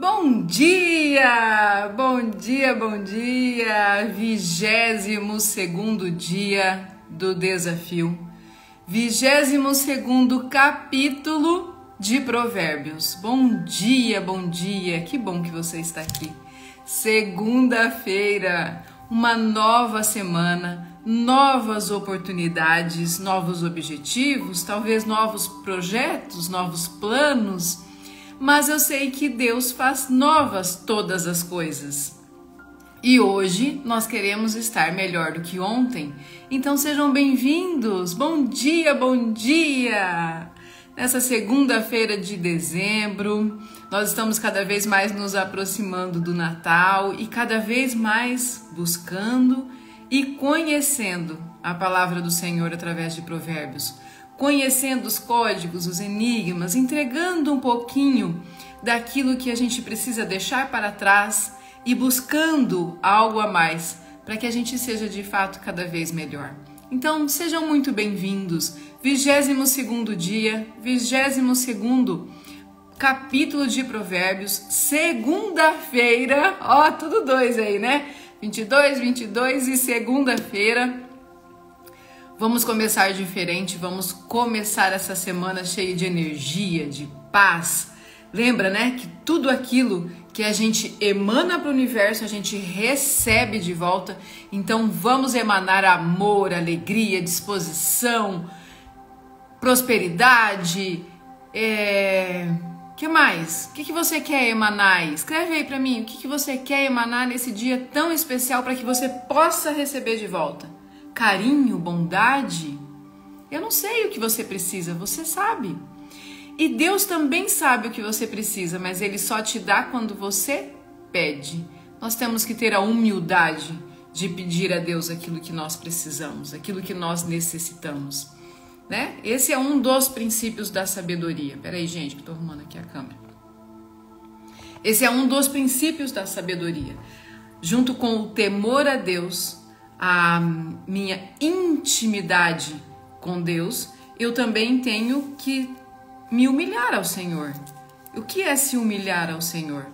Bom dia! Bom dia, bom dia! 22º dia do desafio. 22º capítulo de Provérbios. Bom dia, bom dia! Que bom que você está aqui. Segunda-feira, uma nova semana, novas oportunidades, novos objetivos, talvez novos projetos, novos planos. Mas eu sei que Deus faz novas todas as coisas. E hoje nós queremos estar melhor do que ontem. Então sejam bem-vindos. Bom dia, bom dia! Nessa segunda-feira de dezembro, nós estamos cada vez mais nos aproximando do Natal e cada vez mais buscando e conhecendo a palavra do Senhor através de Provérbios. Conhecendo os códigos, os enigmas, entregando um pouquinho daquilo que a gente precisa deixar para trás e buscando algo a mais para que a gente seja de fato cada vez melhor. Então sejam muito bem-vindos. 22º dia, 22º capítulo de Provérbios, segunda-feira, ó, tudo dois aí, né? 22 e segunda-feira. Vamos começar diferente, vamos começar essa semana cheia de energia, de paz. Lembra, né, que tudo aquilo que a gente emana para o universo, a gente recebe de volta. Então vamos emanar amor, alegria, disposição, prosperidade. Que mais? O que você quer emanar? Escreve aí para mim, o que você quer emanar nesse dia tão especial para que você possa receber de volta? Carinho, bondade? Eu não sei o que você precisa, você sabe. E Deus também sabe o que você precisa, mas Ele só te dá quando você pede. Nós temos que ter a humildade de pedir a Deus aquilo que nós precisamos, aquilo que nós necessitamos, né? Esse é um dos princípios da sabedoria. Peraí, gente, que eu tô arrumando aqui a câmera. Esse é um dos princípios da sabedoria. Junto com o temor a Deus, a minha intimidade com Deus, eu também tenho que me humilhar ao Senhor. O que é se humilhar ao Senhor?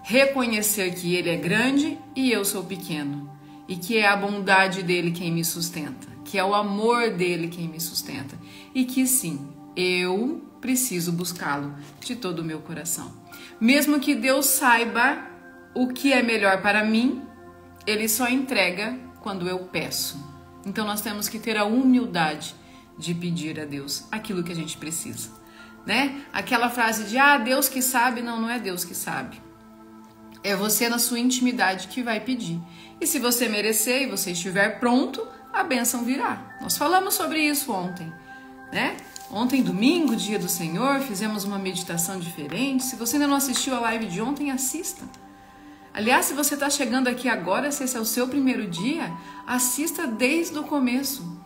Reconhecer que Ele é grande e eu sou pequeno, e que é a bondade dEle quem me sustenta, que é o amor dEle quem me sustenta, e que sim, eu preciso buscá-lo de todo o meu coração. Mesmo que Deus saiba o que é melhor para mim, Ele só entrega quando eu peço. Então nós temos que ter a humildade de pedir a Deus aquilo que a gente precisa, né? Aquela frase de Deus que sabe, não é Deus que sabe. É você na sua intimidade que vai pedir. E se você merecer e você estiver pronto, a bênção virá. Nós falamos sobre isso ontem, né? Ontem, domingo, dia do Senhor, fizemos uma meditação diferente. Se você ainda não assistiu a live de ontem, assista. Aliás, se você está chegando aqui agora, se esse é o seu primeiro dia, assista desde o começo.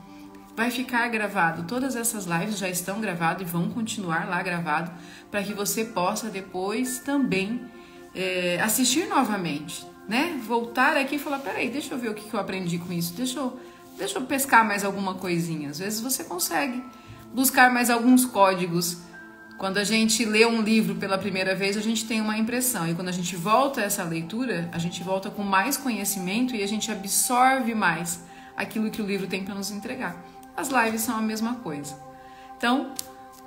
Vai ficar gravado. Todas essas lives já estão gravadas e vão continuar lá gravado para que você possa depois também assistir novamente, né? Voltar aqui e falar, peraí, deixa eu ver o que eu aprendi com isso. Deixa eu pescar mais alguma coisinha. Às vezes você consegue buscar mais alguns códigos. Quando a gente lê um livro pela primeira vez, a gente tem uma impressão. E quando a gente volta a essa leitura, a gente volta com mais conhecimento e a gente absorve mais aquilo que o livro tem para nos entregar. As lives são a mesma coisa. Então,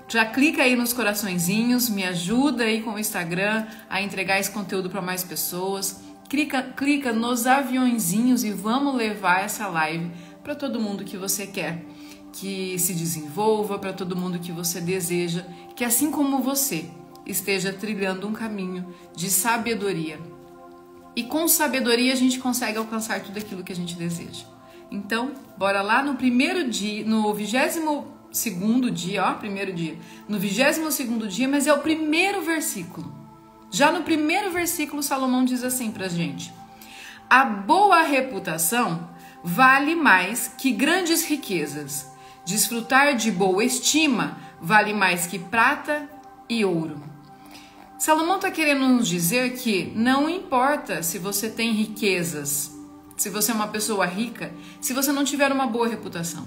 já clica aí nos coraçõezinhos, me ajuda aí com o Instagram a entregar esse conteúdo para mais pessoas. Clica nos aviõezinhos e vamos levar essa live para todo mundo que você quer que se desenvolva, para todo mundo que você deseja, que assim como você esteja trilhando um caminho de sabedoria. E com sabedoria a gente consegue alcançar tudo aquilo que a gente deseja. Então, bora lá no primeiro dia, no 22º dia, ó, primeiro dia, no 22º dia, mas é o primeiro versículo. Já no primeiro versículo, Salomão diz assim pra gente: a boa reputação vale mais que grandes riquezas. Desfrutar de boa estima vale mais que prata e ouro. Salomão está querendo nos dizer que não importa se você tem riquezas, se você é uma pessoa rica, se você não tiver uma boa reputação.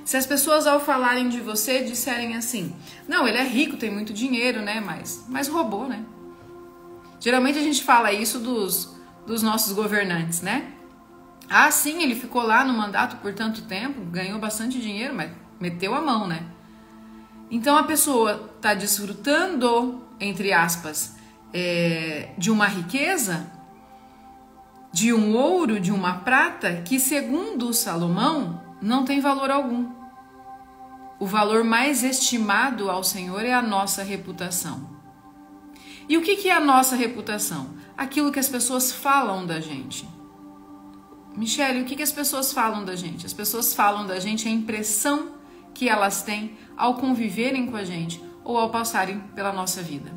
Se as pessoas ao falarem de você disserem assim, não, ele é rico, tem muito dinheiro, né? Mas roubou, né? Geralmente a gente fala isso dos nossos governantes, né? Ah, sim, ele ficou lá no mandato por tanto tempo, ganhou bastante dinheiro, mas meteu a mão, né? Então a pessoa está desfrutando, entre aspas, de uma riqueza, de um ouro, de uma prata, que segundo Salomão não tem valor algum. O valor mais estimado ao Senhor é a nossa reputação. E o que é a nossa reputação? Aquilo que as pessoas falam da gente. Michele, o que as pessoas falam da gente? As pessoas falam da gente a impressão que elas têm ao conviverem com a gente ou ao passarem pela nossa vida.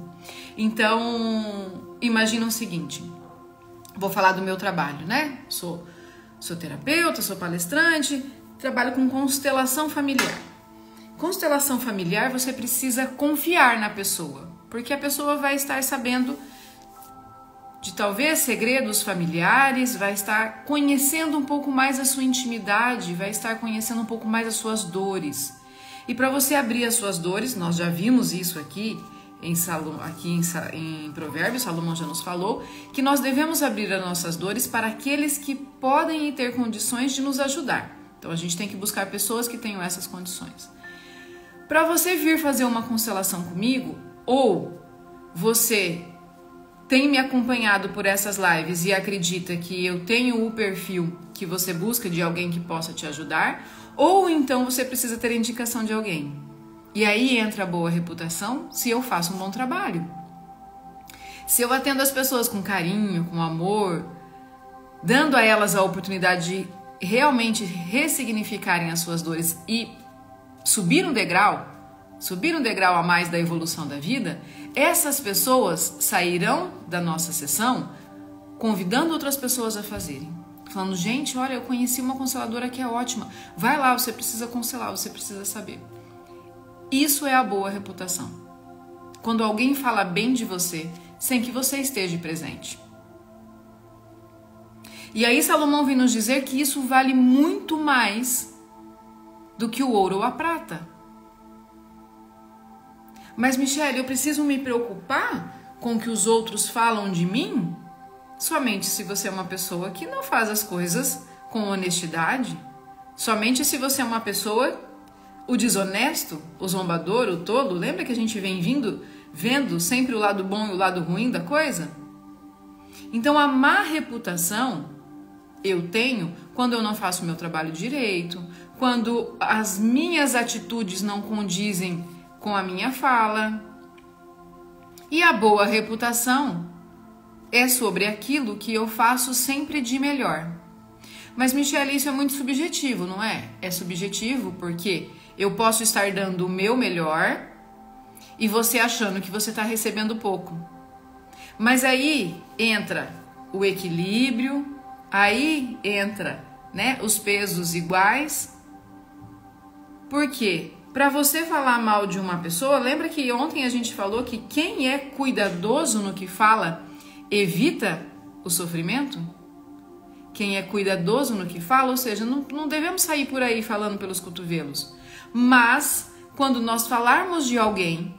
Então, imagina o seguinte, vou falar do meu trabalho, né? Sou terapeuta, sou palestrante, trabalho com constelação familiar. Constelação familiar, você precisa confiar na pessoa, porque a pessoa vai estar sabendo de talvez segredos familiares, vai estar conhecendo um pouco mais a sua intimidade, vai estar conhecendo um pouco mais as suas dores. E para você abrir as suas dores, nós já vimos isso aqui em Provérbios, Salomão já nos falou, que nós devemos abrir as nossas dores para aqueles que podem ter condições de nos ajudar. Então a gente tem que buscar pessoas que tenham essas condições. Para você vir fazer uma constelação comigo, ou você tem me acompanhado por essas lives e acredita que eu tenho o perfil que você busca de alguém que possa te ajudar, ou então você precisa ter indicação de alguém. E aí entra a boa reputação se eu faço um bom trabalho. Se eu atendo as pessoas com carinho, com amor, dando a elas a oportunidade de realmente ressignificarem as suas dores e subir um degrau a mais da evolução da vida, essas pessoas sairão da nossa sessão convidando outras pessoas a fazerem. Falando, gente, olha, eu conheci uma consteladora que é ótima. Vai lá, você precisa constelar, você precisa saber. Isso é a boa reputação. Quando alguém fala bem de você, sem que você esteja presente. E aí Salomão vem nos dizer que isso vale muito mais do que o ouro ou a prata. Mas, Michele, eu preciso me preocupar com o que os outros falam de mim? Somente se você é uma pessoa que não faz as coisas com honestidade. Somente se você é uma pessoa, o desonesto, o zombador, o tolo. Lembra que a gente vem vendo sempre o lado bom e o lado ruim da coisa? Então, a má reputação eu tenho quando eu não faço o meu trabalho direito, quando as minhas atitudes não condizem com a minha fala. E a boa reputação é sobre aquilo que eu faço sempre de melhor. Mas, Michele, isso é muito subjetivo, não é? É subjetivo porque eu posso estar dando o meu melhor e você achando que você está recebendo pouco. Mas aí entra o equilíbrio, aí entra, né, os pesos iguais. Por quê? Para você falar mal de uma pessoa, lembra que ontem a gente falou que quem é cuidadoso no que fala evita o sofrimento? Quem é cuidadoso no que fala, ou seja, não devemos sair por aí falando pelos cotovelos. Mas, quando nós falarmos de alguém,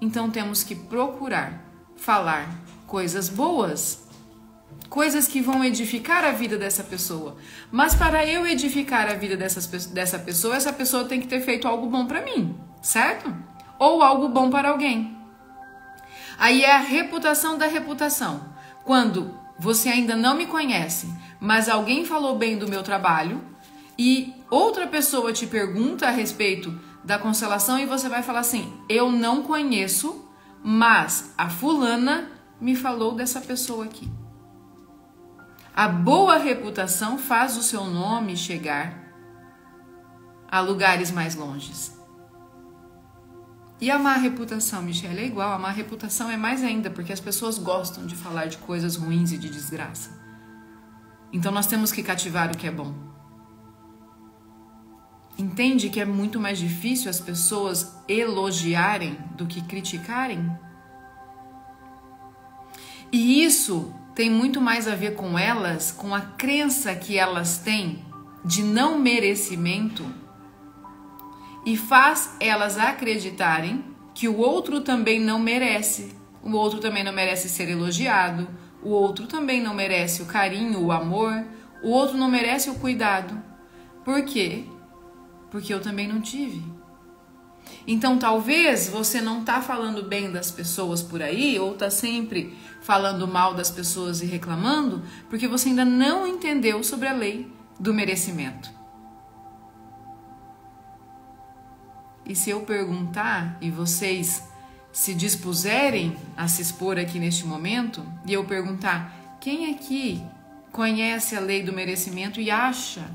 então temos que procurar falar coisas boas, coisas que vão edificar a vida dessa pessoa. Mas para eu edificar a vida dessa pessoa, essa pessoa tem que ter feito algo bom para mim, certo? Ou algo bom para alguém. Aí é a reputação da reputação. Quando você ainda não me conhece, mas alguém falou bem do meu trabalho e outra pessoa te pergunta a respeito da constelação e você vai falar assim, eu não conheço, mas a fulana me falou dessa pessoa aqui. A boa reputação faz o seu nome chegar a lugares mais longes. E a má reputação, Michele, é igual. A má reputação é mais ainda, porque as pessoas gostam de falar de coisas ruins e de desgraça. Então nós temos que cativar o que é bom. Entende que é muito mais difícil as pessoas elogiarem do que criticarem? E isso tem muito mais a ver com elas, com a crença que elas têm de não merecimento e faz elas acreditarem que o outro também não merece o outro também não merece ser elogiado, o outro também não merece o carinho, o amor, o outro não merece o cuidado. Por quê? Porque eu também não tive. Então talvez você não está falando bem das pessoas por aí, ou está sempre falando mal das pessoas e reclamando, porque você ainda não entendeu sobre a lei do merecimento. E se eu perguntar e vocês se dispuserem a se expor aqui neste momento, e eu perguntar, quem aqui conhece a lei do merecimento e acha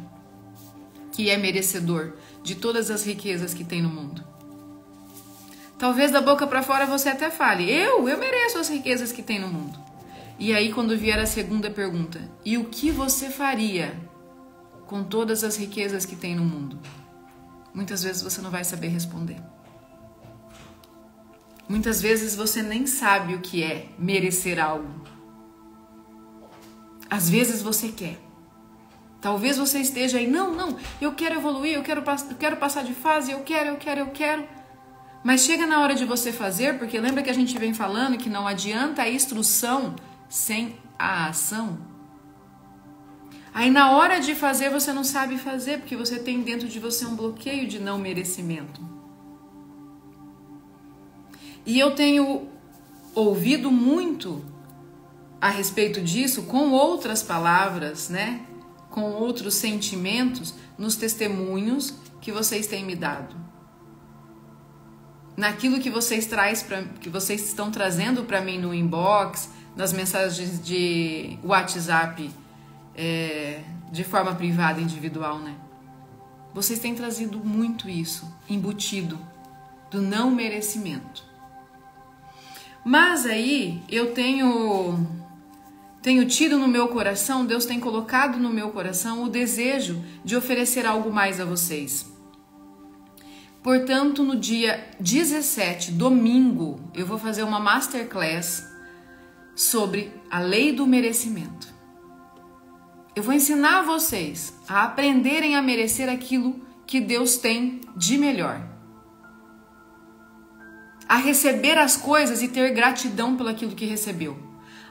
que é merecedor de todas as riquezas que tem no mundo? Talvez da boca para fora você até fale, eu mereço as riquezas que tem no mundo. E aí quando vier a segunda pergunta, e o que você faria com todas as riquezas que tem no mundo? Muitas vezes você não vai saber responder. Muitas vezes você nem sabe o que é merecer algo. Às vezes você quer. Talvez você esteja aí, não, eu quero evoluir, eu quero passar de fase, eu quero. Mas chega na hora de você fazer, porque lembra que a gente vem falando que não adianta a instrução sem a ação? Aí na hora de fazer você não sabe fazer, porque você tem dentro de você um bloqueio de não merecimento. E eu tenho ouvido muito a respeito disso com outras palavras, né? Com outros sentimentos nos testemunhos que vocês têm me dado. Naquilo que vocês estão trazendo para mim no inbox, nas mensagens de WhatsApp, de forma privada, individual, né? Vocês têm trazido muito isso, embutido, do não merecimento. Mas aí eu tenho tido no meu coração, Deus tem colocado no meu coração o desejo de oferecer algo mais a vocês. Portanto, no dia 17, domingo, eu vou fazer uma masterclass sobre a lei do merecimento. Eu vou ensinar vocês a aprenderem a merecer aquilo que Deus tem de melhor. A receber as coisas e ter gratidão pelo aquilo que recebeu.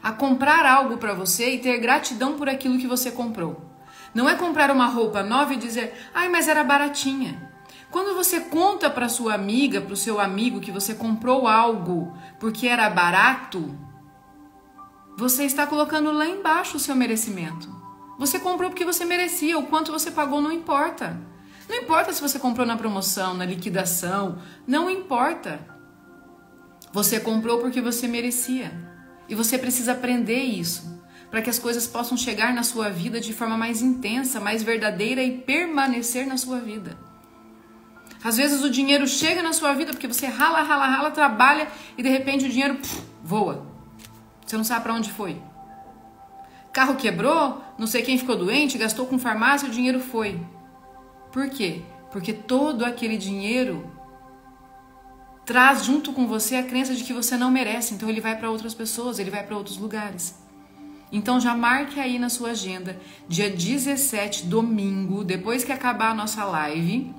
A comprar algo para você e ter gratidão por aquilo que você comprou. Não é comprar uma roupa nova e dizer, ai, mas era baratinha. Quando você conta para sua amiga, para o seu amigo que você comprou algo porque era barato, você está colocando lá embaixo o seu merecimento. Você comprou porque você merecia, o quanto você pagou não importa. Não importa se você comprou na promoção, na liquidação, não importa. Você comprou porque você merecia. E você precisa aprender isso, para que as coisas possam chegar na sua vida de forma mais intensa, mais verdadeira e permanecer na sua vida. Às vezes o dinheiro chega na sua vida porque você rala, trabalha e de repente o dinheiro voa. Você não sabe para onde foi. Carro quebrou, não sei quem ficou doente, gastou com farmácia, o dinheiro foi. Por quê? Porque todo aquele dinheiro traz junto com você a crença de que você não merece. Então ele vai para outras pessoas, ele vai para outros lugares. Então já marque aí na sua agenda, dia 17, domingo, depois que acabar a nossa live,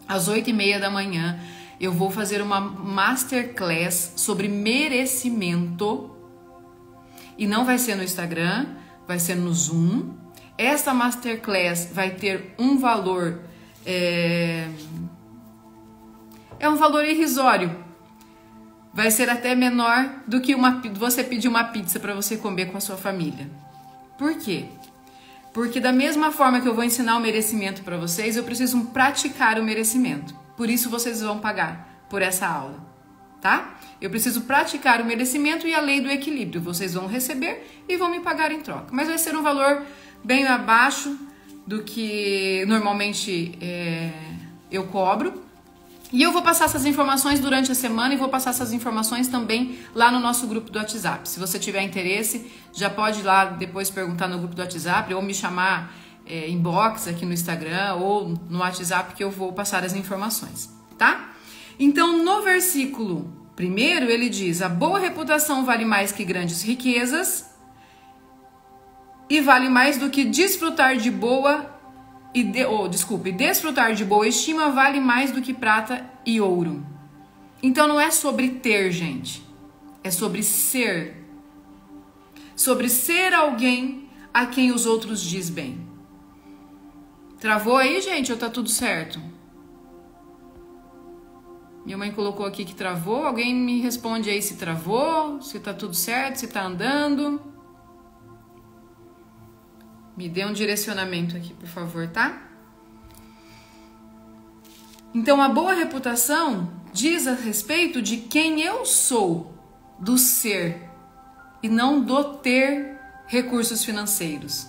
às 8h30 da manhã, eu vou fazer uma masterclass sobre merecimento. E não vai ser no Instagram, vai ser no Zoom. Esta masterclass vai ter um valor... É um valor irrisório. Vai ser até menor do que você pedir uma pizza para você comer com a sua família. Por quê? Porque da mesma forma que eu vou ensinar o merecimento para vocês, eu preciso praticar o merecimento. Por isso vocês vão pagar por essa aula, tá? Eu preciso praticar o merecimento e a lei do equilíbrio. Vocês vão receber e vão me pagar em troca. Mas vai ser um valor bem abaixo do que normalmente eu cobro. E eu vou passar essas informações durante a semana e vou passar essas informações também lá no nosso grupo do WhatsApp. Se você tiver interesse, já pode ir lá depois perguntar no grupo do WhatsApp ou me chamar inbox aqui no Instagram ou no WhatsApp que eu vou passar as informações, tá? Então, no versículo 1, ele diz, a boa reputação vale mais que grandes riquezas e vale mais do que desfrutar de boa desfrutar de boa estima vale mais do que prata e ouro. Então não é sobre ter, gente. é sobre ser. Sobre ser alguém a quem os outros diz bem. Travou aí, gente, ou tá tudo certo? Minha mãe colocou aqui que travou. Alguém me responde aí se travou, se tá tudo certo, se tá andando. Me dê um direcionamento aqui, por favor, tá? Então, a boa reputação diz a respeito de quem eu sou, do ser, e não do ter recursos financeiros.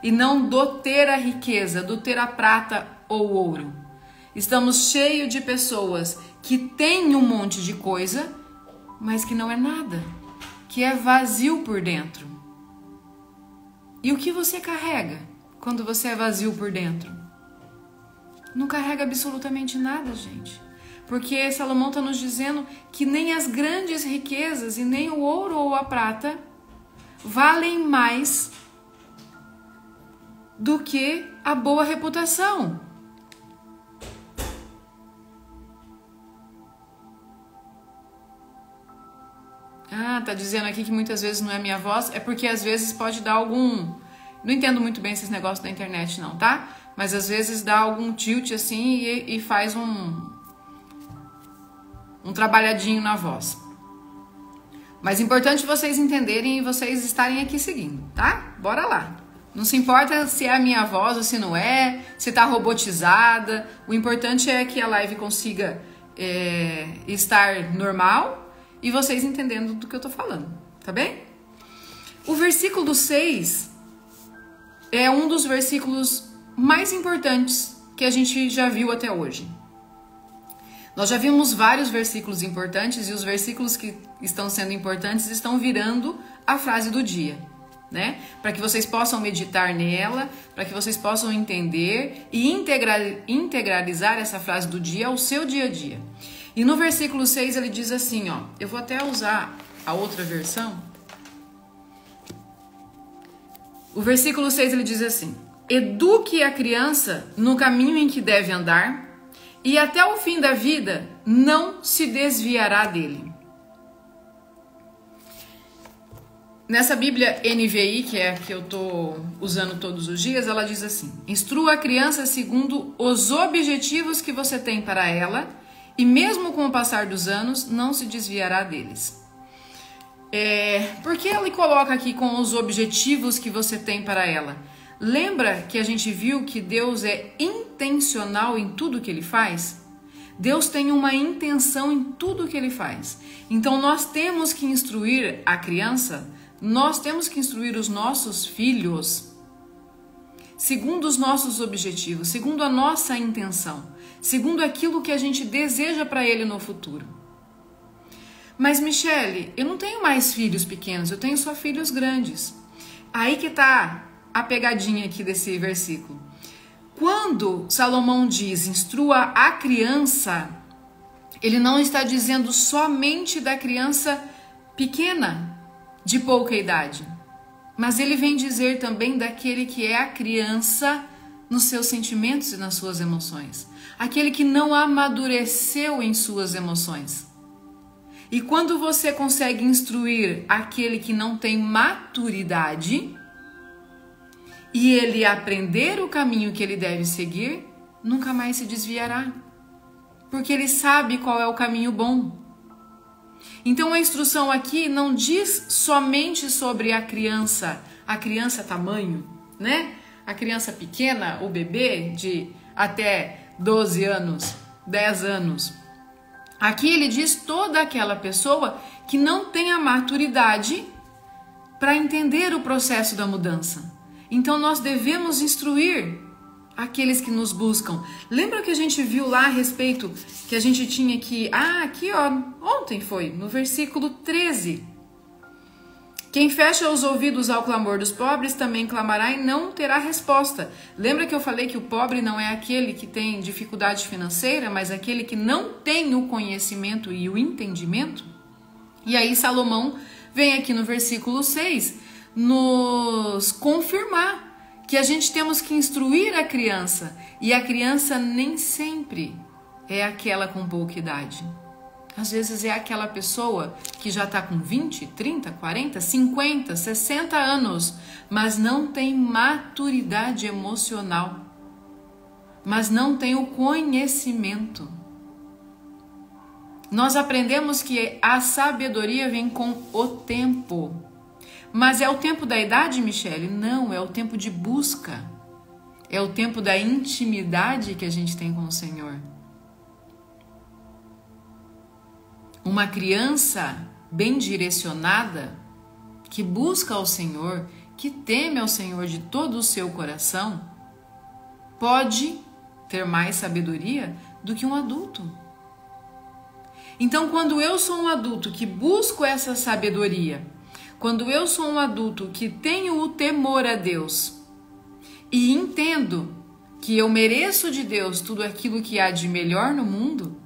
E não do ter a riqueza, do ter a prata ou ouro. Estamos cheios de pessoas que têm um monte de coisa, mas que não é nada, que é vazio por dentro. E o que você carrega quando você é vazio por dentro? Não carrega absolutamente nada, gente. Porque Salomão está nos dizendo que nem as grandes riquezas e nem o ouro ou a prata valem mais do que a boa reputação. Ah, tá dizendo aqui que muitas vezes não é minha voz, é porque às vezes pode dar algum... Não entendo muito bem esses negócios da internet não, tá? Mas às vezes dá algum tilt assim e faz um trabalhadinho na voz. Mas é importante vocês entenderem e vocês estarem aqui seguindo, tá? Bora lá. Não se importa se é a minha voz ou se não é, se tá robotizada. O importante é que a live consiga estar normal e vocês entendendo do que eu tô falando, tá bem? O versículo 6 é um dos versículos mais importantes que a gente já viu até hoje. Nós já vimos vários versículos importantes e os versículos que estão sendo importantes estão virando a frase do dia, né? Para que vocês possam meditar nela, para que vocês possam entender e integralizar essa frase do dia ao seu dia a dia. E no versículo 6 ele diz assim, ó, eu vou até usar a outra versão. O versículo 6 ele diz assim: eduque a criança no caminho em que deve andar, e até o fim da vida não se desviará dele. Nessa Bíblia NVI, que é a que eu estou usando todos os dias, ela diz assim: instrua a criança segundo os objetivos que você tem para ela, e mesmo com o passar dos anos, não se desviará deles. Por que ele coloca aqui com os objetivos que você tem para ela? Lembra que a gente viu que Deus é intencional em tudo que Ele faz? Deus tem uma intenção em tudo que Ele faz. Então nós temos que instruir a criança, nós temos que instruir os nossos filhos segundo os nossos objetivos, segundo a nossa intenção, segundo aquilo que a gente deseja para ele no futuro. Mas Michele, eu não tenho mais filhos pequenos, eu tenho só filhos grandes. Aí que tá a pegadinha aqui desse versículo. Quando Salomão diz instrua a criança, ele não está dizendo somente da criança pequena, de pouca idade, mas ele vem dizer também daquele que é a criança nos seus sentimentos e nas suas emoções, aquele que não amadureceu em suas emoções. E quando você consegue instruir aquele que não tem maturidade e ele aprender o caminho que ele deve seguir, nunca mais se desviará, porque ele sabe qual é o caminho bom. Então a instrução aqui não diz somente sobre a criança tamanho, né? A criança pequena, o bebê de até 12 anos, 10 anos. Aqui ele diz toda aquela pessoa que não tem a maturidade para entender o processo da mudança. Então nós devemos instruir aqueles que nos buscam. Lembra que a gente viu lá a respeito que a gente tinha que... aqui ó, ontem foi, no versículo 13. Quem fecha os ouvidos ao clamor dos pobres também clamará e não terá resposta. Lembra que eu falei que o pobre não é aquele que tem dificuldade financeira, mas aquele que não tem o conhecimento e o entendimento? E aí Salomão vem aqui no versículo 6 nos confirmar que a gente temos que instruir a criança. E a criança nem sempre é aquela com pouca idade. Às vezes é aquela pessoa que já está com 20, 30, 40, 50, 60 anos, mas não tem maturidade emocional, mas não tem o conhecimento. Nós aprendemos que a sabedoria vem com o tempo. Mas é o tempo da idade, Michele? Não, é o tempo de busca. É o tempo da intimidade que a gente tem com o Senhor. Uma criança bem direcionada, que busca ao Senhor, que teme ao Senhor de todo o seu coração, pode ter mais sabedoria do que um adulto. Então, quando eu sou um adulto que busco essa sabedoria, quando eu sou um adulto que tenho o temor a Deus e entendo que eu mereço de Deus tudo aquilo que há de melhor no mundo,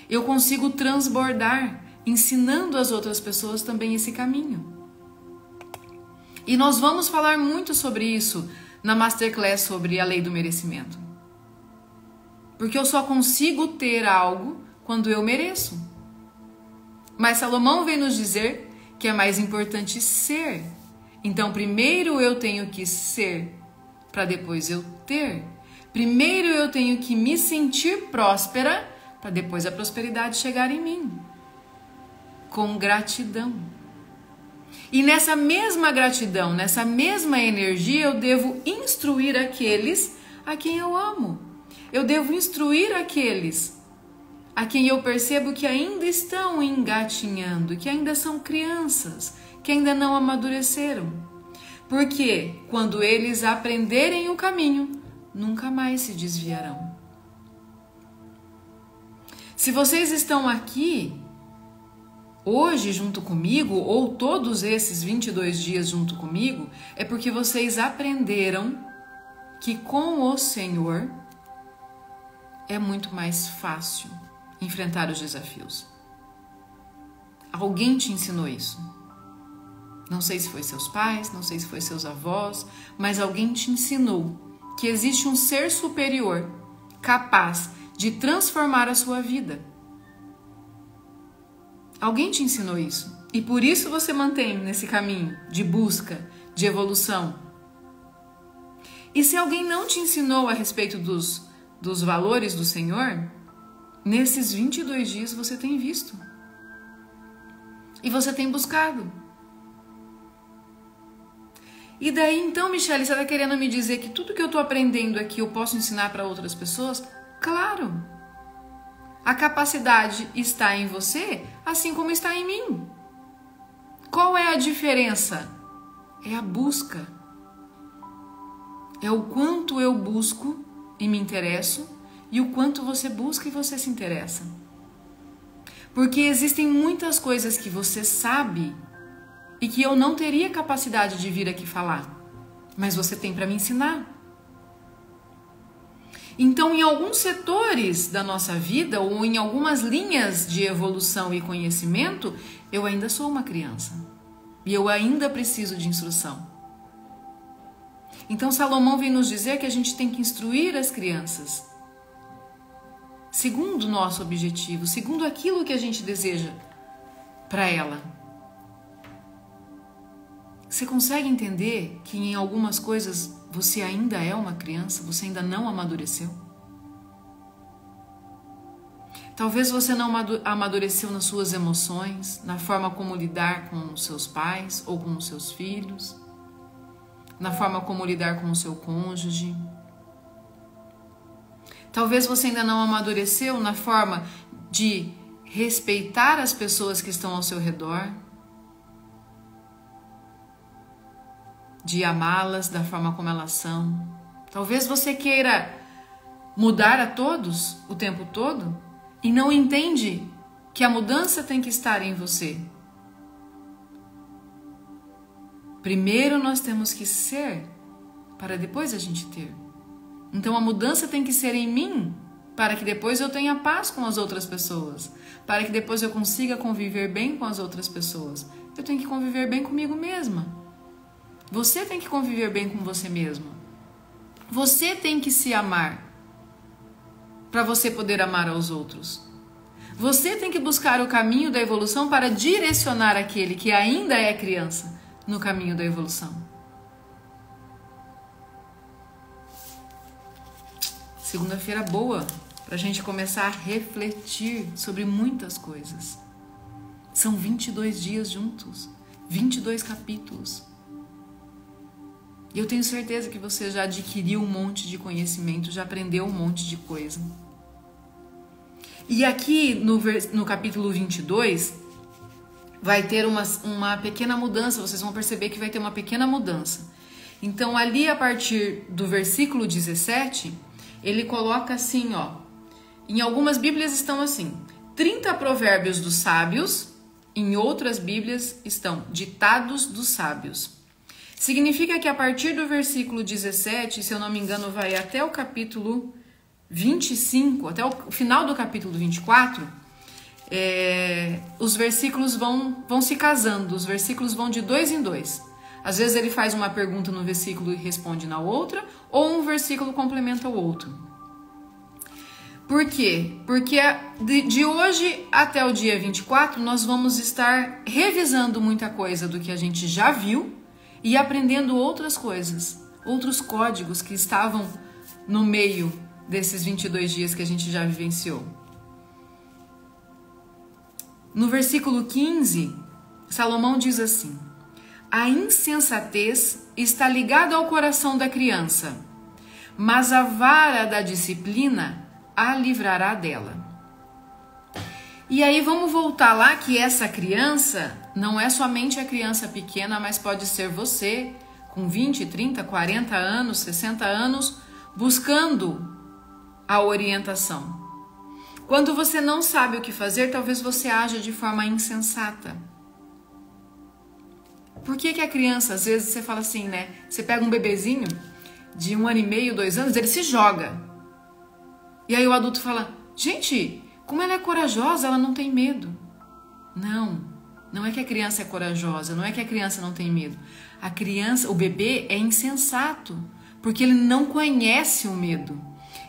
eu consigo transbordar, ensinando as outras pessoas também esse caminho. E nós vamos falar muito sobre isso na Masterclass sobre a lei do merecimento. Porque eu só consigo ter algo quando eu mereço. Mas Salomão vem nos dizer que é mais importante ser. Então, primeiro eu tenho que ser, para depois eu ter. Primeiro eu tenho que me sentir próspera, para depois a prosperidade chegar em mim. Com gratidão. E nessa mesma gratidão, nessa mesma energia, eu devo instruir aqueles a quem eu amo. Eu devo instruir aqueles a quem eu percebo que ainda estão engatinhando, que ainda são crianças, que ainda não amadureceram. Porque quando eles aprenderem o caminho, nunca mais se desviarão. Se vocês estão aqui hoje junto comigo, ou todos esses 22 dias junto comigo, é porque vocês aprenderam que com o Senhor é muito mais fácil enfrentar os desafios. Alguém te ensinou isso. Não sei se foi seus pais, não sei se foi seus avós, mas alguém te ensinou que existe um ser superior capaz de transformar a sua vida. Alguém te ensinou isso. E por isso você mantém nesse caminho de busca, de evolução. E se alguém não te ensinou a respeito dos valores do Senhor, nesses 22 dias você tem visto. E você tem buscado. E daí então, Michele, você está querendo me dizer que tudo que eu estou aprendendo aqui eu posso ensinar para outras pessoas? Claro! A capacidade está em você, assim como está em mim. Qual é a diferença? É a busca. É o quanto eu busco e me interesso e o quanto você busca e você se interessa. Porque existem muitas coisas que você sabe e que eu não teria capacidade de vir aqui falar, mas você tem para me ensinar. Então, em alguns setores da nossa vida ou em algumas linhas de evolução e conhecimento, eu ainda sou uma criança e eu ainda preciso de instrução. Então, Salomão vem nos dizer que a gente tem que instruir as crianças segundo o nosso objetivo, segundo aquilo que a gente deseja para ela. Você consegue entender que em algumas coisas você ainda é uma criança, você ainda não amadureceu? Talvez você não amadureceu nas suas emoções, na forma como lidar com os seus pais ou com os seus filhos, na forma como lidar com o seu cônjuge. Talvez você ainda não amadureceu na forma de respeitar as pessoas que estão ao seu redor, de amá-las da forma como elas são. Talvez você queira mudar a todos o tempo todo e não entende que a mudança tem que estar em você. Primeiro nós temos que ser para depois a gente ter. Então a mudança tem que ser em mim para que depois eu tenha paz com as outras pessoas, para que depois eu consiga conviver bem com as outras pessoas. Eu tenho que conviver bem comigo mesma. Você tem que conviver bem com você mesmo. Você tem que se amar para você poder amar aos outros. Você tem que buscar o caminho da evolução para direcionar aquele que ainda é criança no caminho da evolução. Segunda-feira boa para a gente começar a refletir sobre muitas coisas. São 22 dias juntos, 22 capítulos. E eu tenho certeza que você já adquiriu um monte de conhecimento, já aprendeu um monte de coisa. E aqui no capítulo 22 vai ter uma pequena mudança, vocês vão perceber que vai ter uma pequena mudança. Então ali a partir do versículo 17, ele coloca assim, ó, em algumas Bíblias estão assim, 30 provérbios dos sábios, em outras Bíblias estão ditados dos sábios. Significa que a partir do versículo 17, se eu não me engano, vai até o capítulo 25, até o final do capítulo 24, os versículos vão se casando, os versículos vão de 2 em 2. Às vezes ele faz uma pergunta no versículo e responde na outra, ou um versículo complementa o outro. Por quê? Porque de hoje até o dia 24, nós vamos estar revisando muita coisa do que a gente já viu e aprendendo outras coisas, outros códigos que estavam no meio desses 22 dias que a gente já vivenciou. No versículo 15, Salomão diz assim: a insensatez está ligada ao coração da criança, mas a vara da disciplina a livrará dela. E aí vamos voltar lá que essa criança não é somente a criança pequena, mas pode ser você com 20, 30, 40 anos, 60 anos, buscando a orientação. Quando você não sabe o que fazer, talvez você haja de forma insensata. Por que a criança, às vezes você fala assim, né? Você pega um bebezinho de 1 ano e meio, 2 anos, ele se joga. E aí o adulto fala, gente, como ela é corajosa, ela não tem medo. Não é que a criança é corajosa, não é que a criança não tem medo. A criança, o bebê é insensato, porque ele não conhece o medo.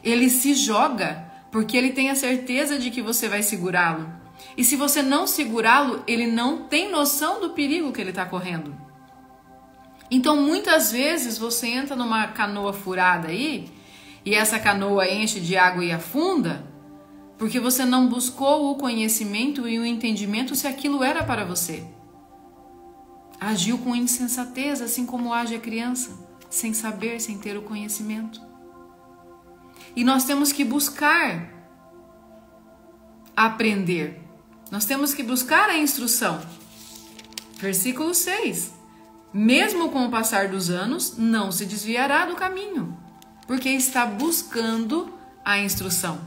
Ele se joga porque ele tem a certeza de que você vai segurá-lo. E se você não segurá-lo, ele não tem noção do perigo que ele está correndo. Então, muitas vezes, você entra numa canoa furada aí, e essa canoa enche de água e afunda, porque você não buscou o conhecimento e o entendimento se aquilo era para você. Agiu com insensatez, assim como age a criança, sem saber, sem ter o conhecimento. E nós temos que buscar aprender. Nós temos que buscar a instrução. Versículo 6. Mesmo com o passar dos anos, não se desviará do caminho, porque está buscando a instrução.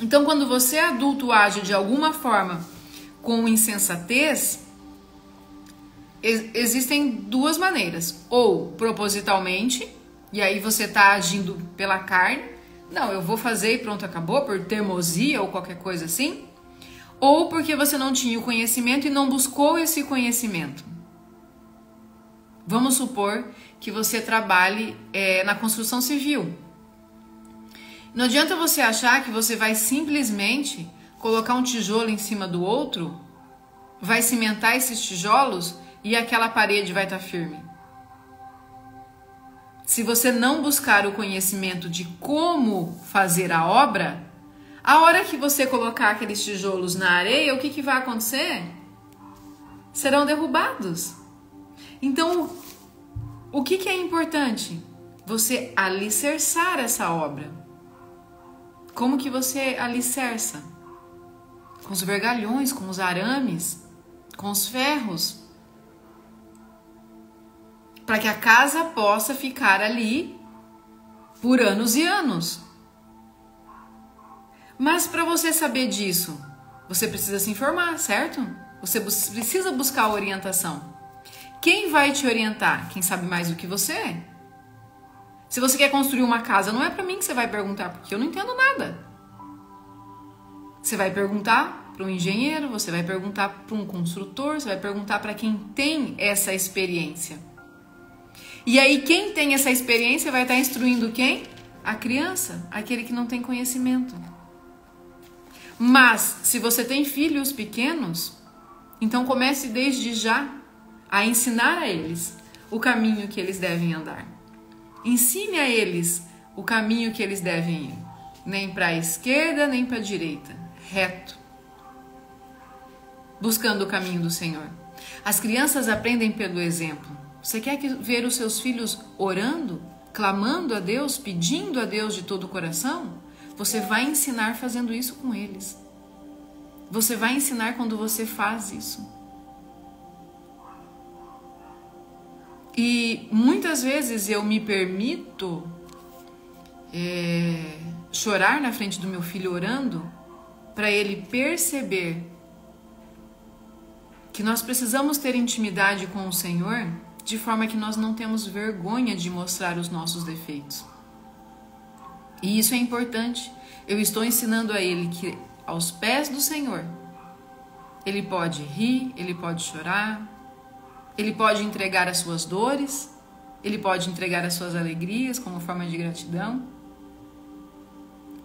Então, quando você adulto age de alguma forma com insensatez, existem duas maneiras. Ou propositalmente, e aí você está agindo pela carne. Não, eu vou fazer e pronto, acabou, por teimosia ou qualquer coisa assim. Ou porque você não tinha o conhecimento e não buscou esse conhecimento. Vamos supor que você trabalhe na construção civil. Não adianta você achar que você vai simplesmente colocar um tijolo em cima do outro, vai cimentar esses tijolos e aquela parede vai estar firme. Se você não buscar o conhecimento de como fazer a obra, a hora que você colocar aqueles tijolos na areia, o que vai acontecer? Serão derrubados. Então, o que é importante? Você alicerçar essa obra. Como que você alicerça? Com os vergalhões, com os arames, com os ferros. Para que a casa possa ficar ali por anos e anos. Mas para você saber disso, você precisa se informar, certo? Você precisa buscar a orientação. Quem vai te orientar? Quem sabe mais do que você? Se você quer construir uma casa, não é para mim que você vai perguntar, porque eu não entendo nada. Você vai perguntar para um engenheiro, você vai perguntar para um construtor, você vai perguntar para quem tem essa experiência. E aí quem tem essa experiência vai estar instruindo quem? A criança, aquele que não tem conhecimento. Mas se você tem filhos pequenos, então comece desde já a ensinar a eles o caminho que eles devem andar. Ensine a eles o caminho que eles devem ir. Nem para a esquerda, nem para a direita. Reto. Buscando o caminho do Senhor. As crianças aprendem pelo exemplo. Você quer ver os seus filhos orando, clamando a Deus, pedindo a Deus de todo o coração? Você vai ensinar fazendo isso com eles. Você vai ensinar quando você faz isso. E muitas vezes eu me permito chorar na frente do meu filho orando para ele perceber que nós precisamos ter intimidade com o Senhor de forma que nós não temos vergonha de mostrar os nossos defeitos. E isso é importante. Eu estou ensinando a ele que aos pés do Senhor ele pode rir, ele pode chorar, ele pode entregar as suas dores, ele pode entregar as suas alegrias como forma de gratidão.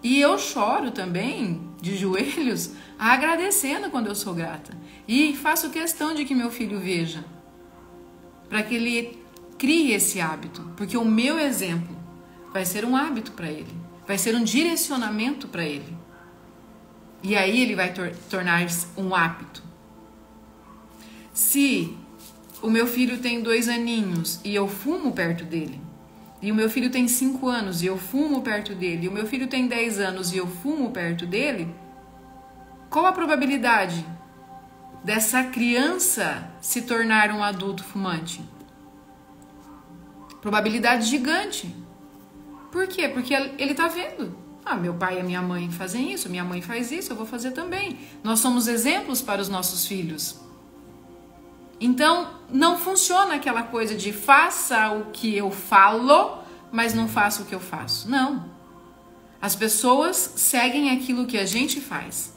E eu choro também, de joelhos, agradecendo quando eu sou grata. E faço questão de que meu filho veja, para que ele crie esse hábito. Porque o meu exemplo vai ser um hábito para ele, vai ser um direcionamento para ele. E aí ele vai tornar-se um hábito. Se o meu filho tem 2 aninhos e eu fumo perto dele, e o meu filho tem 5 anos e eu fumo perto dele, e o meu filho tem 10 anos e eu fumo perto dele, qual a probabilidade dessa criança se tornar um adulto fumante? Probabilidade gigante. Por quê? Porque ele está vendo. Meu pai e a minha mãe fazem isso, minha mãe faz isso, eu vou fazer também. Nós somos exemplos para os nossos filhos. Então, não funciona aquela coisa de faça o que eu falo, mas não faça o que eu faço. Não. As pessoas seguem aquilo que a gente faz.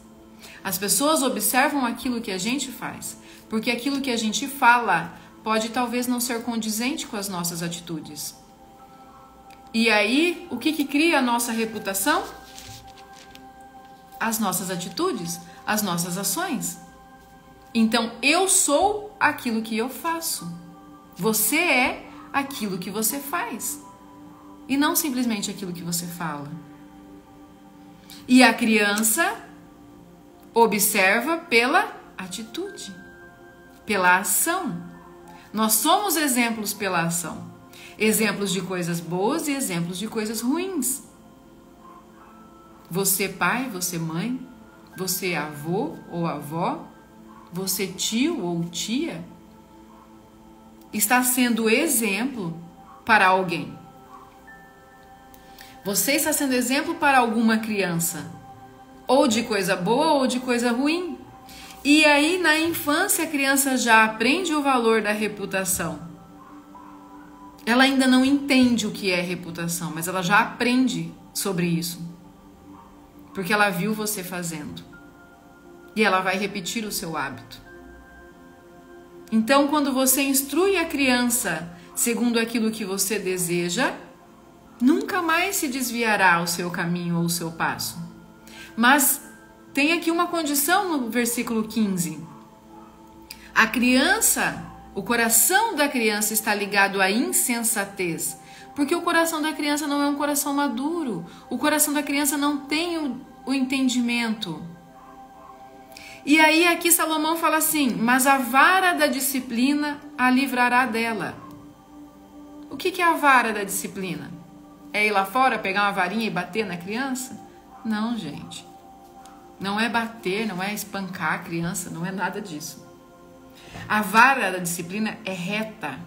As pessoas observam aquilo que a gente faz. Porque aquilo que a gente fala pode talvez não ser condizente com as nossas atitudes. E aí, o que cria a nossa reputação? As nossas atitudes, as nossas ações. Então, eu sou aquilo que eu faço. Você é aquilo que você faz. E não simplesmente aquilo que você fala. E a criança observa pela atitude, pela ação. Nós somos exemplos pela ação. Exemplos de coisas boas e exemplos de coisas ruins. Você pai, você mãe, você avô ou avó, você tio ou tia, está sendo exemplo para alguém. Você está sendo exemplo para alguma criança, ou de coisa boa ou de coisa ruim. E aí na infância a criança já aprende o valor da reputação. Ela ainda não entende o que é reputação, mas ela já aprende sobre isso. Porque ela viu você fazendo. E ela vai repetir o seu hábito. Então, quando você instrui a criança segundo aquilo que você deseja, nunca mais se desviará o seu caminho ou o seu passo. Mas tem aqui uma condição no versículo 15. A criança, o coração da criança está ligado à insensatez, porque o coração da criança não é um coração maduro. O coração da criança não tem o entendimento. E aí aqui Salomão fala assim, mas a vara da disciplina a livrará dela. O que é a vara da disciplina? É ir lá fora, pegar uma varinha e bater na criança? Não, gente. Não é bater, não é espancar a criança, não é nada disso. A vara da disciplina é reta.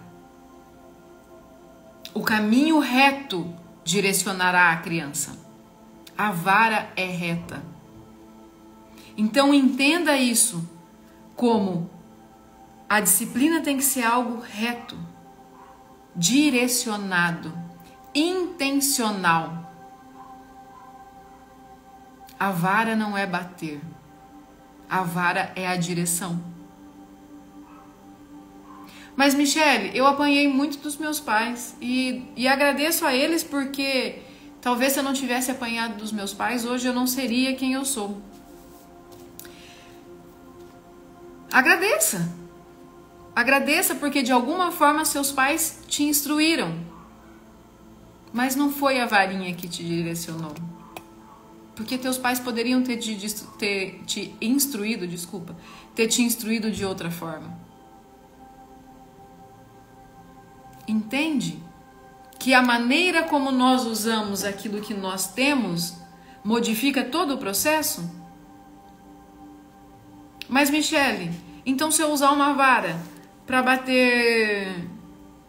O caminho reto direcionará a criança. A vara é reta. Então entenda isso como a disciplina tem que ser algo reto, direcionado, intencional. A vara não é bater. A vara é a direção. Mas, Michele, eu apanhei muito dos meus pais e agradeço a eles porque talvez se eu não tivesse apanhado dos meus pais, hoje eu não seria quem eu sou. Agradeça. Agradeça porque de alguma forma seus pais te instruíram. Mas não foi a varinha que te direcionou. Porque teus pais poderiam ter te instruído de outra forma. Entende? Que a maneira como nós usamos aquilo que nós temos modifica todo o processo? Mas, Michele, então se eu usar uma vara para bater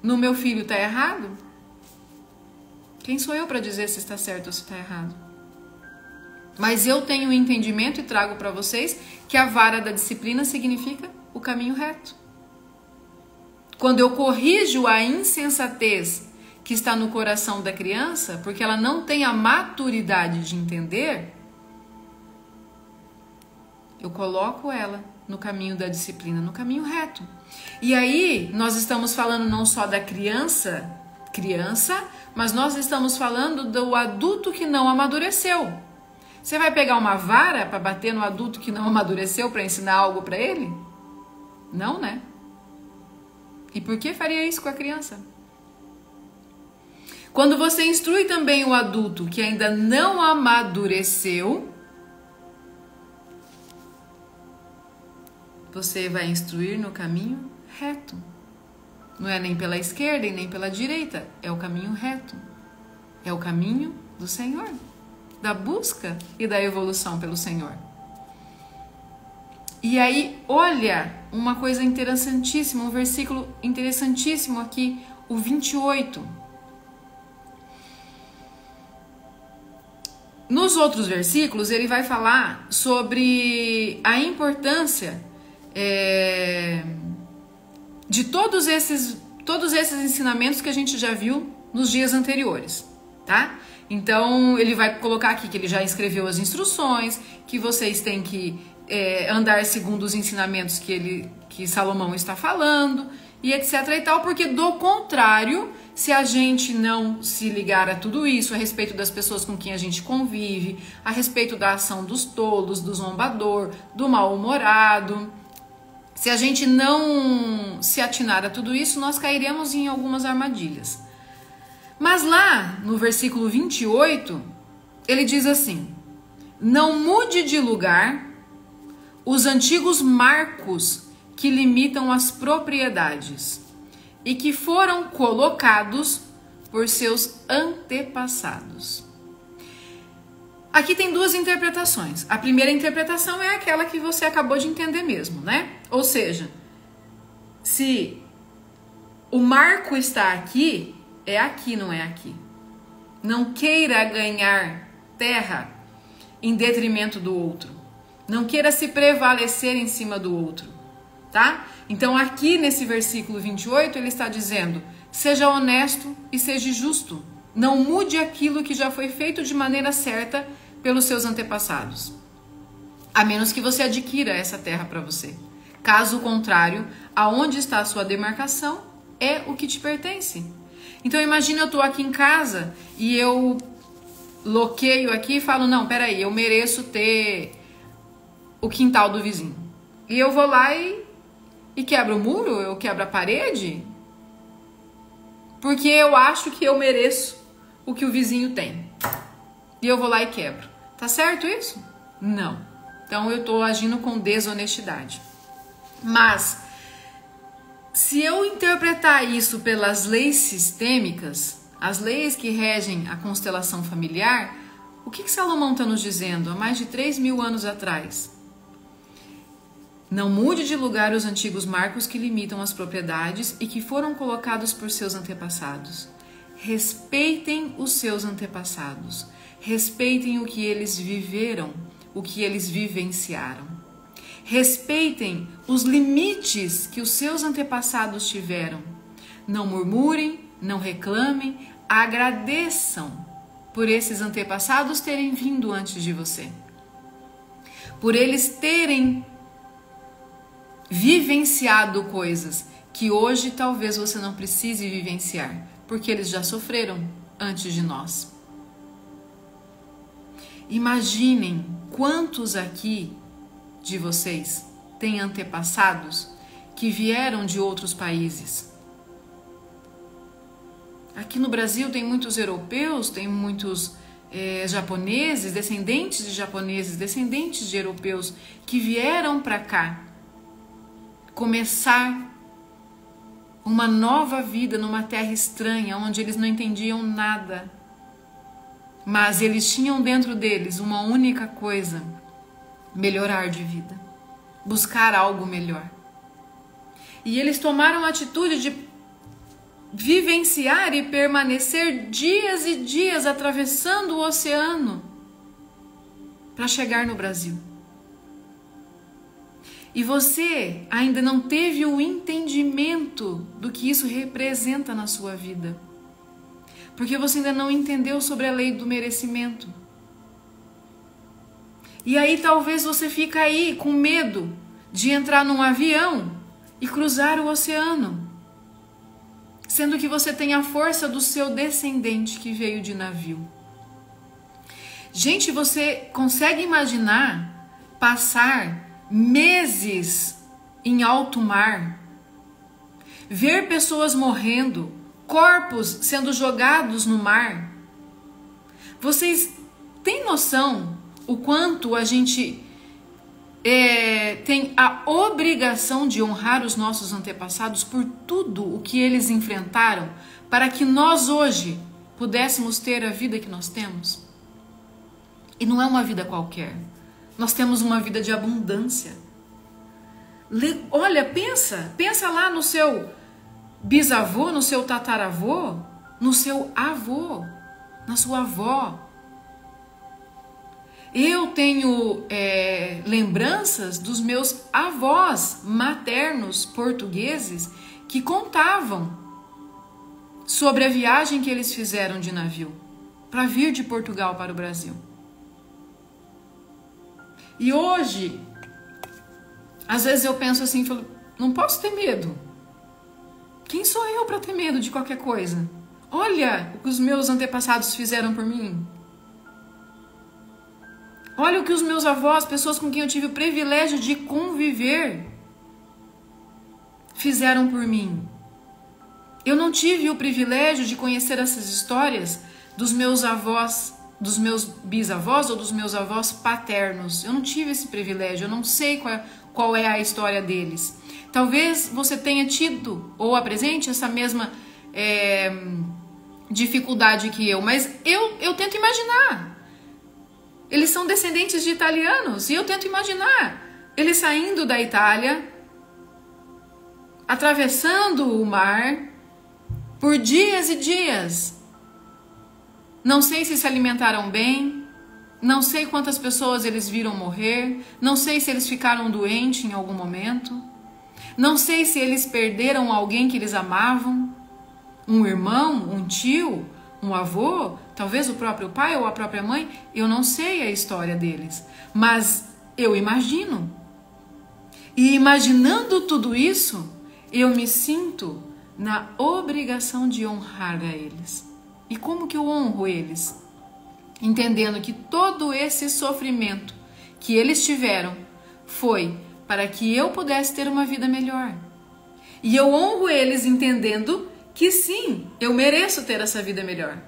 no meu filho, tá errado? Quem sou eu para dizer se está certo ou se está errado? Mas eu tenho um entendimento e trago para vocês que a vara da disciplina significa o caminho reto. Quando eu corrijo a insensatez que está no coração da criança, porque ela não tem a maturidade de entender, eu coloco ela no caminho da disciplina, no caminho reto. E aí, nós estamos falando não só da criança, mas nós estamos falando do adulto que não amadureceu. Você vai pegar uma vara para bater no adulto que não amadureceu para ensinar algo para ele? Não, né? E por que faria isso com a criança? Quando você instrui também o adulto que ainda não amadureceu, você vai instruir no caminho reto. Não é nem pela esquerda e nem pela direita, é o caminho reto. É o caminho do Senhor, da busca e da evolução pelo Senhor. E aí, olha uma coisa interessantíssima, um versículo interessantíssimo aqui, o 28. Nos outros versículos, ele vai falar sobre a importância de todos esses ensinamentos que a gente já viu nos dias anteriores, tá? Então, ele vai colocar aqui que ele já escreveu as instruções, que vocês têm que andar segundo os ensinamentos que Salomão está falando, e etc e tal, porque do contrário, se a gente não se ligar a tudo isso, a respeito das pessoas com quem a gente convive, a respeito da ação dos tolos, do zombador, do mal-humorado, se a gente não se atinar a tudo isso, nós cairemos em algumas armadilhas. Mas lá no versículo 28, ele diz assim: não mude de lugar os antigos marcos que limitam as propriedades e que foram colocados por seus antepassados. Aqui tem duas interpretações. A primeira interpretação é aquela que você acabou de entender mesmo, né? Ou seja, se o marco está aqui, é aqui, não é aqui. Não queira ganhar terra em detrimento do outro. Não queira se prevalecer em cima do outro, tá? Então aqui nesse versículo 28 ele está dizendo: seja honesto e seja justo. Não mude aquilo que já foi feito de maneira certa pelos seus antepassados. A menos que você adquira essa terra para você. Caso contrário, aonde está a sua demarcação é o que te pertence. Então imagina, eu estou aqui em casa e eu loqueio aqui e falo: não, peraí, eu mereço ter o quintal do vizinho. E eu vou lá e quebro o muro, eu quebro a parede, porque eu acho que eu mereço o que o vizinho tem. E eu vou lá e quebro. Tá certo isso? Não. Então eu estou agindo com desonestidade. Mas se eu interpretar isso pelas leis sistêmicas, as leis que regem a constelação familiar, o que Salomão está nos dizendo há mais de 3.000 anos atrás? Não mude de lugar os antigos marcos que limitam as propriedades e que foram colocados por seus antepassados. Respeitem os seus antepassados. Respeitem o que eles viveram, o que eles vivenciaram. Respeitem os limites que os seus antepassados tiveram. Não murmurem, não reclamem, agradeçam por esses antepassados terem vindo antes de você. Por eles terem vivenciado coisas que hoje talvez você não precise vivenciar, porque eles já sofreram antes de nós. Imaginem quantos aqui de vocês têm antepassados que vieram de outros países. Aqui no Brasil tem muitos europeus, tem muitos japoneses, descendentes de japoneses, descendentes de europeus que vieram para cá começar uma nova vida numa terra estranha, onde eles não entendiam nada. Mas eles tinham dentro deles uma única coisa: melhorar de vida, buscar algo melhor. E eles tomaram a atitude de vivenciar e permanecer dias e dias atravessando o oceano para chegar no Brasil. E você ainda não teve o entendimento do que isso representa na sua vida, porque você ainda não entendeu sobre a lei do merecimento. E aí talvez você fique aí com medo de entrar num avião e cruzar o oceano, sendo que você tem a força do seu descendente que veio de navio. Gente, você consegue imaginar passar meses em alto mar, ver pessoas morrendo, corpos sendo jogados no mar? Vocês têm noção o quanto a gente tem a obrigação de honrar os nossos antepassados por tudo o que eles enfrentaram para que nós hoje pudéssemos ter a vida que nós temos? E não é uma vida qualquer. Nós temos uma vida de abundância. Olha, pensa lá no seu bisavô, no seu tataravô, no seu avô, na sua avó. Eu tenho lembranças dos meus avós maternos portugueses que contavam sobre a viagem que eles fizeram de navio para vir de Portugal para o Brasil. E hoje, às vezes eu penso assim, não posso ter medo. Quem sou eu para ter medo de qualquer coisa? Olha o que os meus antepassados fizeram por mim. Olha o que os meus avós, pessoas com quem eu tive o privilégio de conviver, fizeram por mim. Eu não tive o privilégio de conhecer essas histórias dos meus avós, dos meus bisavós ou dos meus avós paternos. Eu não tive esse privilégio, eu não sei qual é a história deles. Talvez você tenha tido ou apresente essa mesma dificuldade que eu, mas eu tento imaginar. Eles são descendentes de italianos e eu tento imaginar eles saindo da Itália, atravessando o mar por dias e dias. Não sei se alimentaram bem, não sei quantas pessoas eles viram morrer, não sei se eles ficaram doentes em algum momento, não sei se eles perderam alguém que eles amavam, um irmão, um tio, um avô, talvez o próprio pai ou a própria mãe. Eu não sei a história deles, mas eu imagino. E imaginando tudo isso, eu me sinto na obrigação de honrar a eles. E como que eu honro eles? Entendendo que todo esse sofrimento que eles tiveram foi para que eu pudesse ter uma vida melhor. E eu honro eles entendendo que sim, eu mereço ter essa vida melhor.